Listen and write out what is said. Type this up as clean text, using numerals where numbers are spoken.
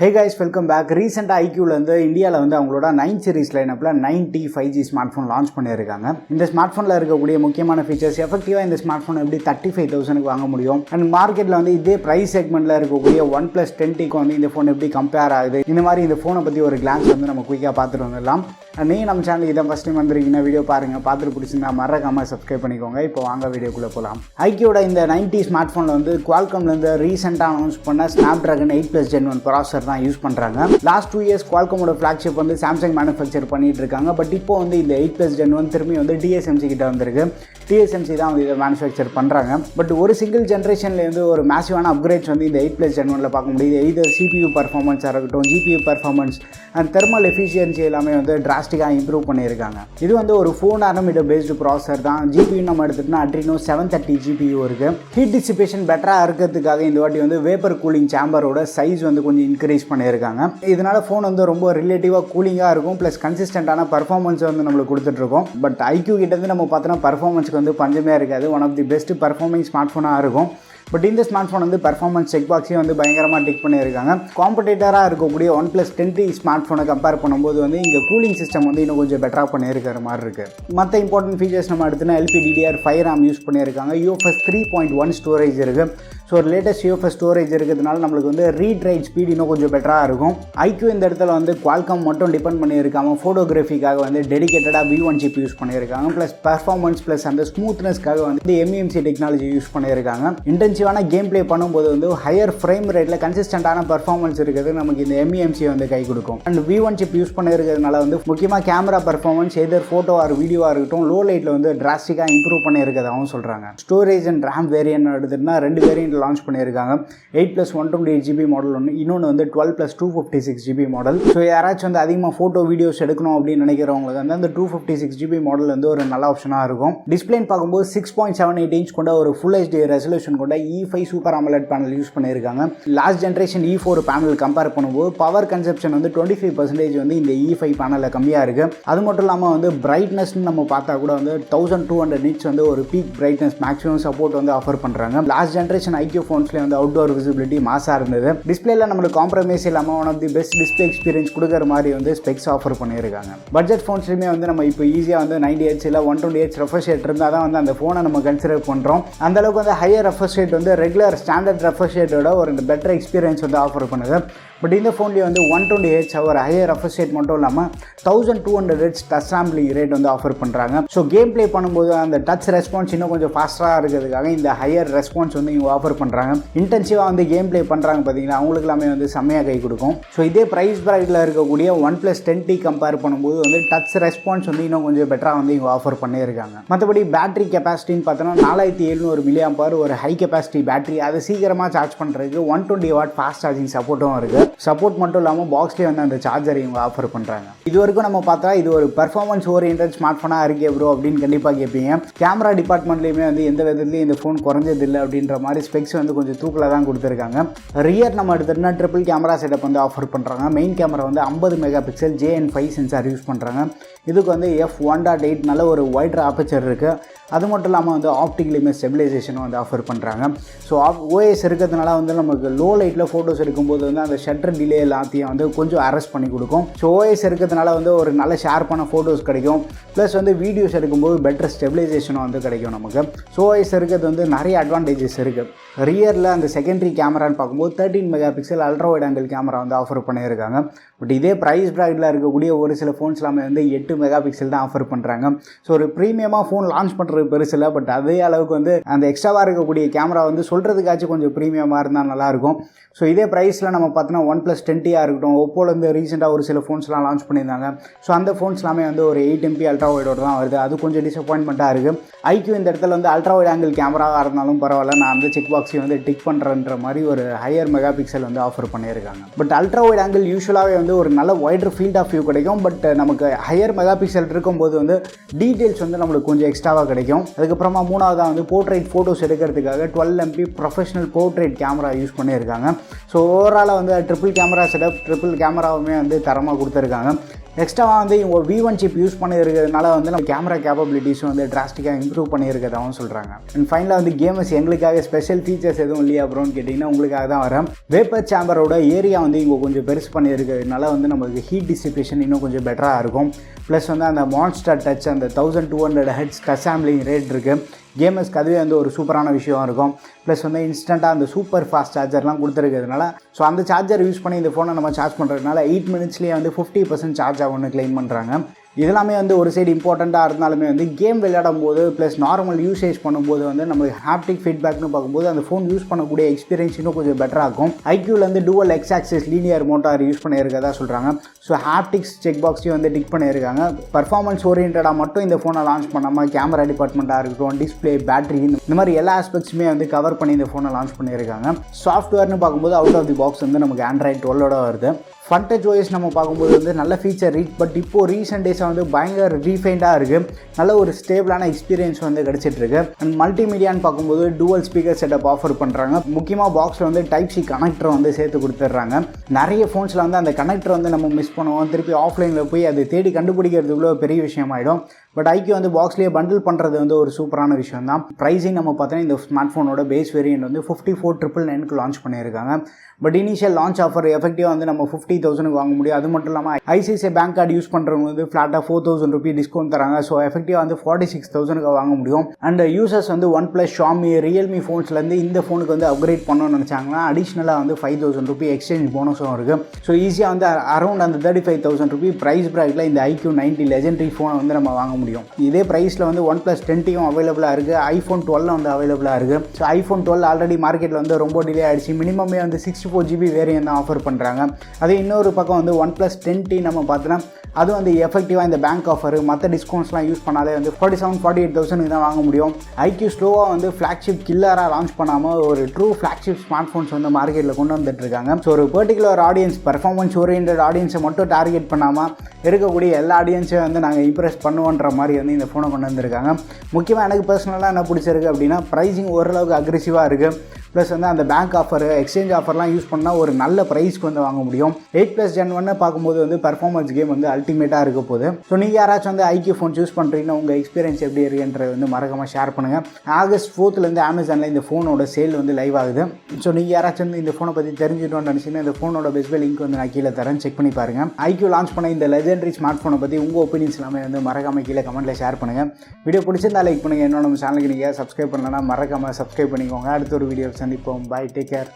Hey guys, welcome back. Recent iQOO வந்து இந்தியாவில் வந்து அவங்களோட 9 சீரிஸ் லைனப்பில் 9T 5G smart phone launch பண்ணியிருக்காங்க. இந்த ஸ்மார்ட் ஃபோனில் இருக்கக்கூடிய முக்கியமான ஃபீச்சர்ஸ், எஃபெக்டிவாக இந்த ஸ்மார்ட் ஃபோன் எப்படி 35,000க்கு வாங்க முடியும், அண்ட் மார்க்கெட்டில் வந்து இதே ப்ரைஸ் செக்மெண்ட்டில் இருக்கக்கூடிய OnePlus 10Tக்கு வந்து இந்த ஃபோன் எப்படி கம்பேர் ஆகுது, இந்த மாதிரி இந்த ஃபோனை பற்றி ஒரு கிளான்ஸ் வந்து நம்ம குயிக்காக பார்த்துட்டு வந்துடலாம். நீங்கள் நம்ம சேனல் இதை ஃபஸ்ட் டைம் வந்துருக்கீங்கன்னா வீடியோ பாருங்கள், பார்த்துட்டு பிடிச்சிருந்தா மறக்காமல் சப்ஸ்கிரைப் பண்ணிக்கோங்க. இப்போ வாங்க வீடியோக்குள்ளே போகலாம். iQOOட இந்த 9T ஸ்மார்ட் ஃபோனில் வந்து குவால்காம்லேருந்து ரீசெண்டாக அனௌன்ஸ் பண்ண ஸ்னாப்ட்ராகன் 8+ Gen 1 ப்ராசஸர் தான் யூஸ் பண்ணுறாங்க. லாஸ்ட் 2 இயர்ஸ் குவால்காமோட ஃப்ளாக்ஷிப் வந்து சாம்சங் மேனுஃபேக்சர் பண்ணிட்டு இருக்காங்க. பட் இப்போ வந்து இந்த 8+ Gen 1 திரும்பி வந்து TSMC கிட்ட வந்திருக்கு. TSMC தான் வந்து இதை மேனுஃபேக்சர் பண்ணுறாங்க. பட் ஒரு சிங்கிள் ஜென்ரேஷன்லேருந்து ஒரு மேசிவான அப்கிரேட்ஸ் வந்து இந்த 8+ Gen 1 பார்க்க முடியுது. எய்தர் CPU பர்ஃபார்மன்ஸாக இருக்கட்டும், GPU performance and thermal efficiency எல்லாமே வந்து டிராஸ்டிக்காக இம்ப்ரூவ் பண்ணியிருக்காங்க. இது வந்து ஒரு 4 nm பேஸ்டு ப்ராசஸர் தான். GPU நம்ம எடுத்துகிட்டோம்னா Adreno 730 GPU இருக்குது. ஹீட் டிசிபேஷன் பெட்டராக இருக்கிறதுக்காக இந்த வாட்டி வந்து வேப்பர் கூலிங் சேம்பரோட சைஸ் வந்து கொஞ்சம் இன்க்ரீஸ் பண்ணியிருக்காங்க. இதனால் ஃபோன் வந்து ரொம்ப ரிலேட்டிவாக கூலிங்காக இருக்கும், ப்ளஸ் கன்சிஸ்டண்ட்டான பர்ஃபார்மன்ஸ் வந்து நம்மளுக்கு கொடுத்துட்ருக்கோம். பட் iQOO கிட்டேருந்து நம்ம பார்த்தோன்னா பர்ஃபார்மன்ஸ்க்கு வந்து பஞ்சமே இருக்காது. One of the best performing smart ஃபோனாக இருக்கும். பட் இந்த ஸ்மார்ட் ஃபோன் வந்து பர்ஃபார்மன்ஸ் செக் பாக்ஸையும் வந்து பயங்கரமாக டிக் பண்ணியிருக்காங்க. காம்படேட்டராக இருக்கக்கூடிய OnePlus 10T ஸ்மார்ட் ஃபோனை கம்பேர் பண்ணும்போது வந்து இங்கே கூலிங் சிஸ்டம் வந்து இன்னும் கொஞ்சம் பெட்டராக பண்ணியிருக்கிற மாதிரி இருக்குது. மற்ற இம்பார்ட்டன்ட் ஃபீச்சர்ஸ் நம்ம எடுத்துனா LPDDR5 RAM யூஸ் பண்ணியிருக்காங்க. UFS 3.1 ஸ்டோரேஜ் இருக்குது. ஸோ ஒரு லேட்டஸ்ட் UFS ஸ்டோரேஜ் இருக்கிறதுனால நம்மளுக்கு வந்து ரீட் ரைட் ஸ்பீட் இன்னும் கொஞ்சம் பெட்டராக இருக்கும். iQOO இந்த இடத்துல வந்து குவால்காம் மட்டும் டிபெண்ட் பண்ணியிருக்காமல் ஃபோட்டோகிராஃபிக்காக வந்து டெடிகேட்டடாக V1 சிப் யூஸ் பண்ணியிருக்காங்க. ப்ளஸ் பர்ஃபார்மன்ஸ் ப்ளஸ் அந்த ஸ்மூத்னஸ்க்காக வந்து MEMC டெக்னாலஜி யூஸ் பண்ணியிருக்காங்க. இன்டென்சிவான கேம் பிளே பண்ணும்போது வந்து ஹையர் ஃப்ரேம் ரேட்டில் கன்சிஸ்டண்டான பர்ஃபார்மன்ஸ் இருக்கிறது நமக்கு இந்த MEMC வந்து கை கொடுக்கும். அண்ட் V1 சிப் யூஸ் பண்ணியிருக்கிறதுனால வந்து முக்கியமாக கேமரா பர்ஃபார்மன்ஸ் எதர் ஃபோட்டோ ஆர் வீடியோவாக இருக்கட்டும் லோ லைட்டில் வந்து டிராஸ்டிக்காக இம்ப்ரூவ் பண்ணியிருக்கிறதாகவும் சொல்கிறாங்க. ஸ்டோரேஜ் அண்ட் RAM வேரியன்ட் எடுத்துகிட்டா 2 வேரியன்ட் லான்ச் பண்ணியிருக்காங்க. 8+ 128 GB மாடல் ஒன்று, இன்னொன்று வந்து 12+ 256 GB மாடல். ஸோ யாராச்சும் வந்து அதிகமாக ஃபோட்டோ வீடியோஸ் எடுக்கணும் அப்படின்னு நினைக்கிறவங்களுக்கு வந்து அந்த 256 GB மாடல் வந்து ஒரு நல்ல ஆப்ஷனாக இருக்கும். டிஸ்பிளேன்னு பார்க்கும்போது 6.78 inch கொண்ட ஒரு ஃபுல் HD ரெசல்யூஷன் கொண்ட E5 super AMOLED panel use பண்ணியிருக்காங்க. Last generation E4 panel compare பண்ணும்போது பவர் கன்சப்ஷன் வந்து 25% வந்து இந்த E5 பேனலில் கம்மியாக இருக்குது. அது மட்டும் இல்லாமல் வந்து பிரைட்னஸ்ன்னு நம்ம பார்த்தா கூட வந்து 1200 nits வந்து ஒரு பீக் பிரைட்னஸ் மேக்ஸிமம் சப்போர்ட் வந்து ஆஃபர் பண்ணுறாங்க. லாஸ்ட் ஜென்ரேஷன் iQOO ஃபோன்ஸ்லேயே வந்து அவுட்டோர் விசிபிலிட்டி மாசாக இருந்தது. டிஸ்பிளேல நம்மளுக்கு காம்ப்ரமைஸ் இல்லாமல் one of the best display experience கொடுக்குற மாதிரி வந்து ஸ்பெக்ஸ் ஆஃபர் பண்ணியிருக்காங்க. பட்ஜெட் ஃபோன்ஸ்லையுமே வந்து நம்ம இப்போ ஈஸியாக வந்து 90Hz இல்லை 120Hz ரெஃப்ரெஷ் ரேட் இருந்தால் தான் வந்து அந்த ஃபோனை நம்ம கன்சிடர் பண்ணுறோம். அந்தளவுக்கு வந்து ஹையர் ரெஃப்ரெஷ் ரேட் வந்து ரெகுலர் ஸ்டாண்டர்ட் ரெஃப்ரெஷ் ரேட்டோட ஒரு பெட்டர் எக்ஸ்பீரியன்ஸ் வந்து ஆஃபர் பண்ணுது. பட் இந்த ஃபோன்லேயே வந்து 120Hz ஒரு ஹையர் ரெஃப்ரெஷ் ரேட் மட்டும் இல்லாமல் 1200Hz டச் சாம்பிளிங் ரேட் வந்து ஆஃபர் பண்ணுறாங்க. ஸோ கேம் பிளே பண்ணும்போது அந்த டச் ரெஸ்பான்ஸ் இன்னும் கொஞ்சம் ஃபாஸ்ட்டாக இருக்கிறதுக்காக இந்த ஹையர் ரெஸ்பான்ஸ் வந்து இவங்க ஆஃபர் பண்ணுறாங்க. இன்டென்சிவாக வந்து கேம் பிளே பண்ணுறாங்க பார்த்தீங்கன்னா அவங்களுக்கு எல்லாமே வந்து செம்மையாக கை கொடுக்கும். ஸோ இதே ப்ரைஸ் ப்ராக்கெட்டில் இருக்கக்கூடிய OnePlus 10T கம்பேர் பண்ணும்போது வந்து டச் ரெஸ்பான்ஸ் வந்து இன்னும் கொஞ்சம் பெட்டராக வந்து இவங்க ஆஃபர் பண்ணியிருக்காங்க. மற்றபடி பேட்டரி கெப்பாசிட்டின்னு பார்த்தோன்னா 4700 mAh ஒரு ஹை கெப்பாசிட்டி பேட்டரி. அதை சீக்கிரமாக சார்ஜ் பண்ணுறதுக்கு 120 watt ஃபாஸ்ட் சார்ஜிங் சப்போர்ட்டும் இருக்குது. சப்போர்ட் மட்டும் இல்லாமல் பாக்ஸ்லேயே வந்து அந்த சார்ஜர் இவங்க ஆஃபர் பண்ணுறாங்க. இது வரைக்கும் நம்ம பார்த்தா இது ஒரு பர்ஃபார்மன்ஸ் ஓரியன்டட் ஸ்மார்ட் ஃபோனாக இருக்கே ப்ரோ அப்படின்னு கண்டிப்பாக கேட்பீங்க. கேமரா டிபார்ட்மெண்ட்லேயுமே வந்து எந்த விதத்துலையும் இந்த ஃபோன் குறைஞ்சதில்லை அப்படின்ற மாதிரி ஸ்பெக்ஸ் வந்து கொஞ்சம் தூக்கில் தான் கொடுத்துருக்காங்க. ரியர் நம்ம எடுத்துகிட்டோம்னா ட்ரிபிள் கேமரா செட்டப் வந்து ஆஃபர் பண்ணுறாங்க. மெயின் கேமரா வந்து 50 MP JN5 சென்சார் யூஸ் பண்ணுறாங்க. இதுக்கு வந்து f1.8 நல்ல ஒரு வைடர் ஆப்பர்ச்சர் இருக்குது. அது மட்டும் இல்லாமல் வந்து ஆப்டிக்லையுமே ஸ்டெபிலைசேஷனும் வந்து ஆஃபர் பண்ணுறாங்க. ஸோ OS இருக்கிறதுனால வந்து நமக்கு லோ லைட்டில் ஃபோட்டோஸ் எடுக்கும்போது வந்து அந்த ஷட்டர் டிலே எல்லாத்தையும் வந்து கொஞ்சம் அரெஸ்ட் பண்ணி கொடுக்கும். ஸோ OS இருக்கிறதுனால வந்து ஒரு நல்ல ஷார்ப்பான ஃபோட்டோஸ் கிடைக்கும். ப்ளஸ் வந்து வீடியோஸ் எடுக்கும்போது பெட்டர் ஸ்டெபிலைசேஷனும் வந்து கிடைக்கும் நமக்கு. ஸோ OS இருக்கிறது வந்து நிறைய அட்வான்டேஜஸ் இருக்குது. ரியரில் அந்த செகண்டரி கேமரான்னு பார்க்கும்போது 13 MP ultra wide angle camera வந்து ஆஃபர் பண்ணியிருக்காங்க. பட் இதே ப்ரைஸ் ப்ராக்கெட்டில் இருக்கக்கூடிய ஒரு சில ஃபோன்ஸ் எல்லாமே வந்து 8 MP தான் ஆஃபர் பண்ணுறாங்க. ஸோ ஒரு ப்ரீமியமாக ஃபோன் லான்ச் பண்ணுறது பெருசு இல்லை. பட் அதே அளவுக்கு வந்து அந்த எக்ஸ்ட்ராவாக இருக்கக்கூடிய கேமரா வந்து சொல்கிறதுக்காச்சும் கொஞ்சம் ப்ரீமியமாக இருந்தால் நல்லாயிருக்கும். ஸோ இதே ப்ரைஸில் நம்ம பார்த்தோன்னா OnePlus 10Tயாக இருக்கட்டும், ஒப்போலேருந்து ரீசெண்டாக ஒரு சில ஃபோன்ஸ்லாம் லான்ச் பண்ணியிருந்தாங்க. ஸோ அந்த ஃபோன்ஸ் எல்லாமே வந்து ஒரு 8 MP அல்ட்ரா வைடோடு தான் வருது. அது கொஞ்சம் டிசப்பாயின்மெண்ட்டாக இருக்குது. iQOO இந்த இடத்துல வந்து அல்ட்ரா வைட் ஆங்கிள் கேமராவாக இருந்தாலும் பரவாயில்ல, நான் அந்த செக் பாக்ஸையும் வந்து டிக் பண்ணுறன்ற மாதிரி ஒரு ஹையர் மெகாபிக்சல் வந்து ஆஃபர் பண்ணியிருக்காங்க. பட் அல்ட்ரா வைட் ஆங்கிள் யூஸ்வலாகவே வந்து ஒரு நல்ல வைடர் ஃபீல்ட் ஆஃப் வியூ கிடைக்கும். பட் நமக்கு ஹையர் மெகாபிக்சல் இருக்கும்போது வந்து டீட்டெயில்ஸ் வந்து நம்மளுக்கு கொஞ்சம் எக்ஸ்ட்ராவாக கிடைக்கும். அதுக்கப்புறமா மூணாவதாக வந்து போர்ட்ரேட் ஃபோட்டோஸ் எடுக்கிறதுக்காக 12 MP professional portrait camera use பண்ணியிருக்காங்க. ஸோ ஓவராலாக வந்து ட்ரிபிள் கேமரா செட்டப், ட்ரிபிள் கேமராவுமே வந்து தரமாக கொடுத்துருக்காங்க. எக்ஸ்ட்ராவாக வந்து இவங்க V1 சிப் யூஸ் பண்ணியிருக்கிறதுனால வந்து நம்ம கேமரா கேப்பபிலிட்டிஸும் வந்து டிராஸ்டிக்காக இம்ப்ரூவ் பண்ணியிருக்கிறதாகவும் சொல்கிறாங்க. அண்ட் ஃபைனலாக வந்து கேமர்ஸ் எங்களுக்காக ஸ்பெஷல் ஃபீச்சர்ஸ் எதுவும் இல்லையா அப்புறம்னு கேட்டிங்கன்னா உங்களுக்காக தான் வரேன். வேப்பர் சேம்பரோட ஏரியா வந்து இவங்க கொஞ்சம் பெருசு பண்ணியிருக்கிறதுனால வந்து நமக்கு ஹீட் டிசிபேஷன் இன்னும் கொஞ்சம் பெட்டராக இருக்கும். ப்ளஸ் வந்து அந்த மான்ஸ்டர் டச் அந்த 1200 ஹெர்ட்ஸ் டச் சாம்பிளிங் ரேட் இருக்குது. கேமர்ஸ்க்கு அதுவே வந்து ஒரு சூப்பரான விஷயம் இருக்கும். ப்ளஸ் வந்து இன்ஸ்டண்ட்டாக அந்த சூப்பர் ஃபாஸ்ட் சார்ஜர்லாம் கொடுத்துருக்கிறதுனால ஸோ அந்த சார்ஜர் யூஸ் பண்ணி இந்த ஃபோனை நம்ம சார்ஜ் பண்ணுறதுனால 8 மினிட்ஸ்லேயே வந்து 50% சார்ஜ் ஆகும்னு கிளைம் பண்ணுறாங்க. இதெல்லாமே வந்து ஒரு சைடு இம்பார்ட்டண்ட்டாக இருந்தாலுமே வந்து கேம் விளையாடும் போது ப்ளஸ் நார்மல் யூசேஜ் பண்ணும்போது வந்து நம்மளுக்கு ஹாப்டிக் ஃபீட்பேக்னு பார்க்கும்போது அந்த ஃபோன் யூஸ் பண்ணக்கூடிய எக்ஸ்பீரியன்ஸ் இன்னும் கொஞ்சம் பெட்டராக இருக்கும். iQOOலேருந்து dual x axis linear motor use பண்ணியிருக்கதா சொல்கிறாங்க. ஸோ ஹாப்டிக்ஸ் செக் பாக்ஸையும் வந்து டிக் பண்ணியிருக்காங்க. பர்ஃபார்மன்ஸ் ஓரியன்டாக மட்டும் இந்த ஃபோனை லான்ச் பண்ணாமல் கேமரா டிபார்ட்மெண்ட்டாக இருக்கட்டும், டிஸ்பிளே, பேட்டரி இந்த மாதிரி எல்லா ஆஸ்பெக்ட்ஸுமே வந்து கவர் பண்ணி இந்த ஃபோனை லான்ச் பண்ணியிருக்காங்க. சாஃப்ட்வேர்னு பார்க்கும்போது அவுட் ஆஃப் தி பாக்ஸ் வந்து நமக்கு Android 12 வருது. ஃப்ரண்ட் டச் OS நம்ம பார்க்கும்போது வந்து நல்ல ஃபீச்சர் ரீச், பட் இப்போது ரீசெண்ட் டேஸாக வந்து பயங்கர ரீஃபைண்டாக இருக்குது. நல்ல ஒரு ஸ்டேபிளான எக்ஸ்பீரியன்ஸ் வந்து கிடச்சிட்ருக்கு. அண்ட் மல்டிமீடியான்னு பார்க்கும்போது டூவல் ஸ்பீக்கர் செட்டப் ஆஃபர் பண்ணுறாங்க. முக்கியமாக பாக்ஸில் வந்து Type-C கனெக்டர் வந்து சேர்த்து கொடுத்துட்றாங்க. நிறைய ஃபோன்ஸில் வந்து அந்த கனெக்டர் வந்து நம்ம மிஸ் பண்ணுவோம், திருப்பி ஆஃப்லைனில் போய் அது தேடி கண்டுபிடிக்கிறதுக்குள்ள பெரிய விஷயமாயிடும். பட் iQOO வந்து பாக்ஸ்லேயே பண்டில் பண்ணுறது வந்து ஒரு சூப்பரான விஷயம் தான். ப்ரைஸிங் நம்ம பார்த்தோன்னா இந்த ஸ்மார்ட் ஃபோனோட பேஸ் வேரியன்ட் வந்து 54,999 லான்ச் பண்ணியிருக்காங்க. பட் இனிஷியல் லான்ச் ஆஃபர் எஃபெக்டிவாக வந்து நம்ம 50,000 வாங்க முடியும். அது மட்டும் இல்லாமல் ICICI பேங்க் கார்டு யூஸ் பண்ணுறவங்க வந்து ஃப்ளாட்டாக 4,000 ரூபீ டிஸ்கவுண்ட் தராங்க. ஸோ எஃபெக்டிவாக வந்து 46,000 வாங்க முடியும். அண்ட் யூசர்ஸ் வந்து OnePlus, Xiaomi, Realme ஃபோன்ஸ்லேருந்து இந்த ஃபோனுக்கு வந்து அப்கிரேட் பண்ணணும்னு நினச்சாங்கன்னா அடிஷ்னலாக வந்து 5,000 ரூபீ எக்ஸ்சேஞ்ச் போனஸும் இருக்குது. ஸோ ஈஸியாக வந்து அரௌண்ட் அந்த 35,000 ரூபீ ப்ரைஸ் ப்ராக்கெட்டில் இந்த iQOO 90 லெஜெண்டரி ஃபோனை வந்து நம்ம வாங்க முடியும். இதே ப்ரைஸில் வந்து OnePlus 10Tயும் அவைலபிளாக இருக்குது, iPhone 12 வந்து அவைலபிளாக இருக்குது. ஸோ iPhone 12 ஆல்ரெடி மார்க்கெட்டில் வந்து ரொம்ப டிலே ஆகிடுச்சு. மினிமமே வந்து 64GB வேரியன்ட் தான் ஆஃபர் பண்ணுறாங்க. அதே இன்னொரு பக்கம் வந்து OnePlus 10T நம்ம பார்த்தோன்னா அது வந்து எஃபெக்டிவாக இந்த பேங்க் ஆஃபர் மற்ற டிஸ்கவுண்ட்ஸ்லாம் யூஸ் பண்ணாலே வந்து 47-48,000 தான் வாங்க முடியும். iQOO ஸ்லோவாக வந்து ஃப்ளாக்ஷிப் கில்லராக லான்ச் பண்ணாமல் ஒரு ட்ரூ ஃப்ளாக்ஷிப் ஸ்மார்ட் ஃபோன்ஸ் வந்து மார்க்கெட்டில் கொண்டு வந்துட்டுருக்காங்க. ஸோ ஒரு பர்டிகுலர் ஆடியன்ஸ், பர்ஃபார்மன்ஸ் ஓரியன்ட் ஆடியன்ஸை மட்டும் டார்கெட் பண்ணாமல் இருக்கக்கூடிய எல்லா ஆடியன்ஸையும் வந்து நாங்கள் இம்ப்ரெஸ் பண்ணுவோன்ற மாதிரி வந்து இந்த ஃபோனை கொண்டு வந்திருக்காங்க. முக்கியமாக எனக்கு பர்சனலாக என்ன பிடிச்சிருக்கு அப்படின்னா ப்ரைஸிங் ஓரளவுக்கு அக்ரெசிவாக இருக்குது. ப்ளஸ் வந்து அந்த பேங்க் ஆஃபர், எக்ஸ்சேஞ்ச் ஆஃபர்லாம் யூஸ் பண்ணால் ஒரு நல்ல ப்ரைஸ்க்கு வந்து வாங்க முடியும். 8+ Gen 1 பார்க்கும்போது வந்து பர்ஃபார்மன்ஸ் கேம் வந்து அல்டிமேட்டாக இருக்க போகுது. ஸோ நீங்கள் யாராச்சும் வந்து iQOO ஃபோன் யூஸ் பண்ணுறீங்கன்னா உங்கள் எக்ஸ்பீரியன்ஸ் எப்படி இருக்குன்றது வந்து மறக்காமல் ஷேர் பண்ணுங்கள். August 4th அமேசானில் இந்த ஃபோனோட சேல் வந்து லைவ் ஆகுது. ஸோ நீங்கள் யாராச்சும் வந்து இந்த ஃபோனை பற்றி தெரிஞ்சுட்டோன்னு நினச்சிங்கன்னா இந்த ஃபோனோட பெஸ்ட் பை லிங்க் வந்து நான் கீழே தரேன், செக் பண்ணி பாருங்கள். iQOO லான்ச் பண்ண இந்த லெஜெண்டரி ஸ்மார்ட் ஃபோனை பற்றி உங்கள் ஒப்பீனியன்ஸ் எல்லாமே வந்து மறக்காமல் கீழே கமெண்ட்டில் ஷேர் பண்ணுங்கள். வீடியோ பிடிச்சிருந்தா லைக் பண்ணுங்கள். இன்னும் நம்ம சேனலுக்கு நீங்கள் சப்ஸ்கிரைப் பண்ணலன்னா மறக்காமல் சப்ஸ்கிரைப் பண்ணிக்கோங்க. அடுத்த ஒரு வீடியோ சந்திப்போம். Bye. Take care.